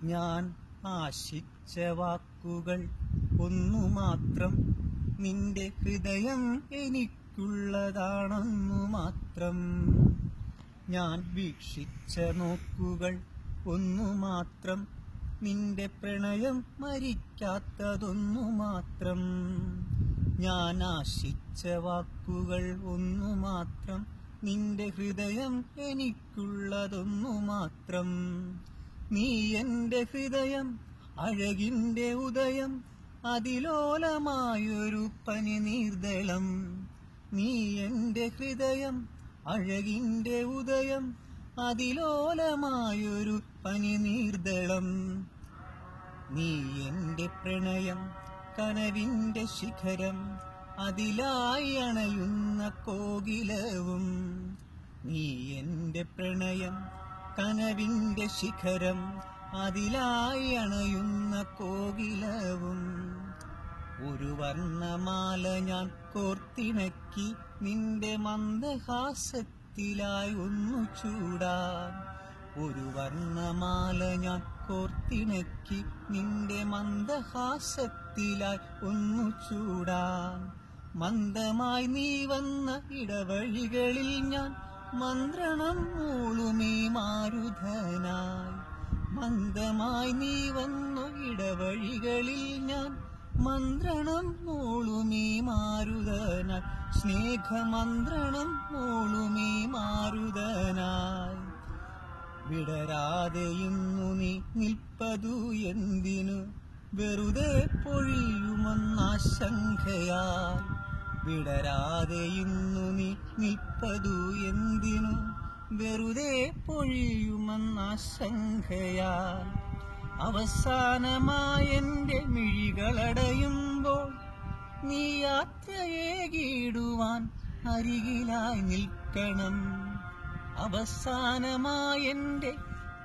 ഞാൻ ആശിച്ച വാക്കുകൾ ഒന്നു മാത്രം, നിന്റെ ഹൃദയം എനിക്കുള്ളതാണെന്നു മാത്രം. ഞാൻ വീക്ഷിച്ച നോക്കുകൾ ഒന്നു മാത്രം, നിന്റെ പ്രണയം മരിക്കാത്തതൊന്നു മാത്രം. ഞാൻ ആശിച്ച വാക്കുകൾ ഒന്നു മാത്രം, നിന്റെ ഹൃദയം എനിക്കുള്ളതൊന്നു മാത്രം. നീ എന്റെ ഹൃദയം, അഴകിന്റെ ഉദയം, അതിലോലമായൊരു പനിനീർദളം. നീ എന്റെ ഹൃദയം, അഴകിന്റെ ഉദയം, അതിലോലമായൊരു പനിനീർദളം. നീ എന്റെ പ്രണയം, കനവിന്റെ ശിഖരം, അതിലായി അണയുന്ന കോകിലവും. നീ എന്റെ പ്രണയം, കനവിന്റെ ശിഖരം, അതിലായി അണയുന്ന കോകിലവും. ഒരു വർണ്ണമാല ഞാൻ കോർത്തിണക്കി, നിന്റെ മന്ദഹാസത്തിലായി ഒന്നു ചൂടാൻ. ഒരു വർണ്ണമാല ഞാൻ കോർത്തിണക്കി, നിന്റെ മന്ദഹാസത്തിലായി ഒന്നു ചൂടാൻ. മന്ദമായി നീ വന്ന ഇടവഴികളിൽ ഞാൻ മന്ത്രണം മൂളുമീ മാരുതനായി. മന്ദമായി നീ വന്ന ഇടവഴികളിൽ ഞാൻ മന്ത്രണം മൂളുമീ മാരുതനായി. സ്നേഹമന്ത്രണം മൂളുമീ മാരുതനായി. വിടരാതെ ഇന്നു നീ നിൽപ്പതു എന്തിനു, വെറുതെ പൊഴിയുമെന്നാശങ്കയാൽ. വിടരാതെ ഇന്നു നീ നിൽപ്പതു എന്തിനു, വെറുതെ പൊഴിയുമെന്നാശങ്കയാൽ. അവസാനമായെന്റെ മിഴികളടയുമ്പോൾ നീ യാത്രയേകിടുവാൻ അരികിലായി നിൽക്കണം. അവസാനമായെന്റെ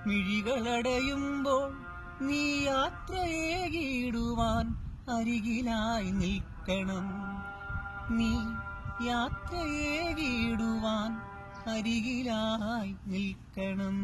മിഴികളടയുമ്പോൾ നീ യാത്രയേകിടുവാൻ അരികിലായി നിൽക്കണം. നീ യാത്രയേകിടുവാൻ അരികിലായി നിൽക്കണം.